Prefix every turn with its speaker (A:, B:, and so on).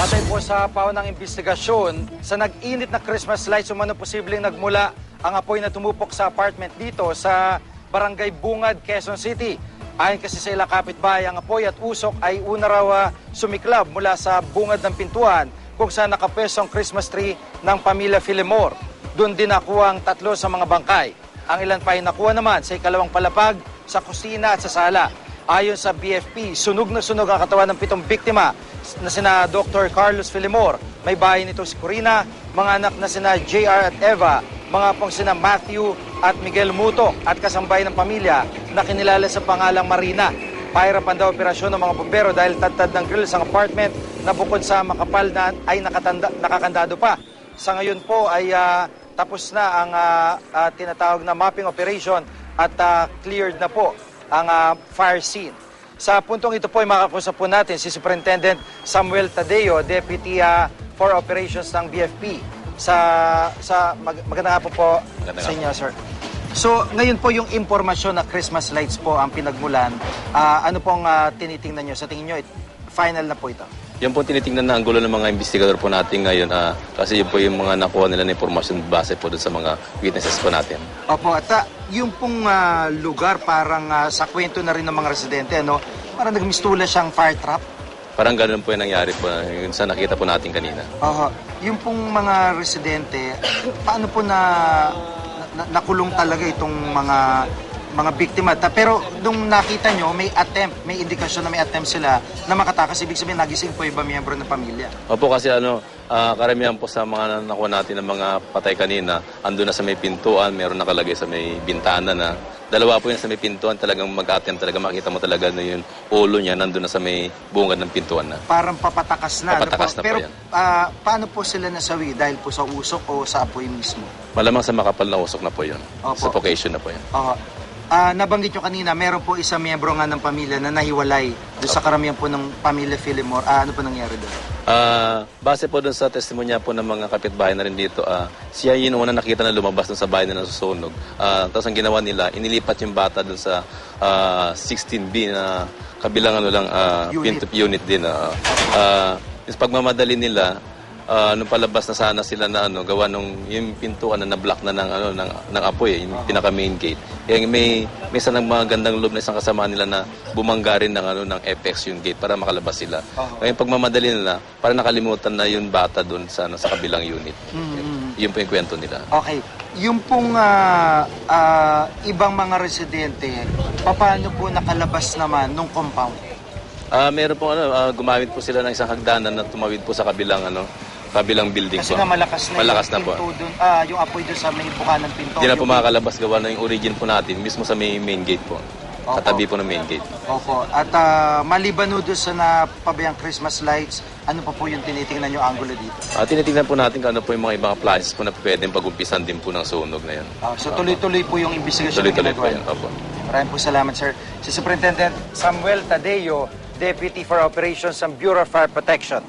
A: Batay po sa paunang investigasyon, sa nag-init na Christmas lights, umano posibleng nagmula ang apoy na tumupok sa apartment dito sa Barangay Bungad, Quezon City. Ayon kasi sa ilang kapitbahay, ang apoy at usok ay una raw sumiklab mula sa bungad ng pintuan kung saan nakapwesto ang Christmas tree ng pamilya Filimor. Doon din nakuha ang 3 sa mga bangkay. Ang ilan pa ay nakuha naman sa ikalawang palapag, sa kusina at sa sala. Ayon sa BFP, sunog na sunog ang katawan ng 7 biktima na sina Dr. Carlos Filimor, may bahay nito si Corina, mga anak na sina JR at Eva, mga pong sina Matthew at Miguel Muto at kasambay ng pamilya na kinilala sa pangalang Marina. Pahirapan daw operasyon ng mga bumbero dahil tad-tad ng grills ang apartment na bukod sa makapal na ay nakakandado pa. Sa ngayon po ay tapos na ang tinatawag na mapping operation at cleared na po ang fire scene. Sa puntong ito po ay makakusap po natin si Superintendent Samuel Tadeo, Deputy for Operations ng BFP. Magandang hapon po sa inyo, sir. So, ngayon po yung impormasyon na Christmas lights po ang pinagmulan. Ano pong tinitingnan nyo? Sa tingin nyo, final na po ito?
B: Yan po tinitingnan na ang gulo ng mga investigador po natin ngayon kasi yun po yung mga nakuha nila na informasyon base po dun sa mga witnesses po natin.
A: Opo, at yung pong lugar parang sa kwento na rin ng mga residente, ano? Parang nagmistula siyang fire trap.
B: Parang ganoon po yung nangyari po yun sa nakita po natin kanina.
A: Yung pong mga residente, paano po nakulong talaga itong mga biktima? Pero nung nakita nyo, may indikasyon na may attempt sila na makatakas. Ibig sabihin, nagising po iba miyembro ng pamilya.
B: Opo, kasi karamihan po sa mga nakuha natin ng mga patay kanina, andun na sa may pintuan, meron nakalagay sa may bintana na. Dalawa po yun sa may pintuan, talagang mag-attempt talaga. Makita mo talaga na yung ulo niya, nandun na sa may bungad ng pintuan na.
A: Parang papatakas na.
B: Papatakas na
A: pero,
B: po yan.
A: Paano po sila nasawi? Dahil po sa usok o sa apoy mismo?
B: Malamang sa makapal na usok na po yun.
A: Opo.
B: Suffocation na po yan.
A: Nabanggit nyo kanina, meron po isang miyembro nga ng pamilya na nahiwalay doon sa karamihan po ng pamilya Filimor. Ano po nangyari doon?
B: Base po doon sa testimonya po ng mga kapitbahay na rin dito, siya yung una nakita na lumabas doon sa bahay na nasusunog. Tapos ang ginawa nila, inilipat yung bata doon sa 16B na kabilang unit din. Yung pagmamadali nila, nung palabas na sana sila na gawa nung yung pintuan na na-block na ng apoy, yung pinaka main gate. Kaya may isang magandang loob na isang kasama nila na bumangga rin ng Apex yung gate para makalabas sila. Kaya yung pagmamadali nila, para nakalimutan na yung bata doon sa kabilang unit. Yun po yung kwento nila.
A: Okay. Yung pong ibang mga residente, paano po nakalabas naman nung compound?
B: Meron po gumamit po sila ng isang hagdanan na tumawid po sa kabilang building.
A: Kasi
B: po.
A: nga malakas na
B: po.
A: Yung apoy doon sa may buka ng pinto.
B: Hindi na po makakalabas gawa na yung origin po natin mismo sa main gate po.
A: Opo.
B: Katabi po ng main gate.
A: Opo. At maliban doon sa napabayang Christmas lights, ano pa po yung tinitingnan nyo angulo dito?
B: Tinitingnan po natin kung ano po yung mga ibang appliances po na pwedeng pag-umpisan din po ng sunog na yan.
A: So tuloy-tuloy po yung investigasyon.
B: Tuloy-tuloy po yan. Opo.
A: Maraming po salamat, sir. Si Superintendent Samuel Tadeo, Deputy for Operations ng Bureau of Fire Protection.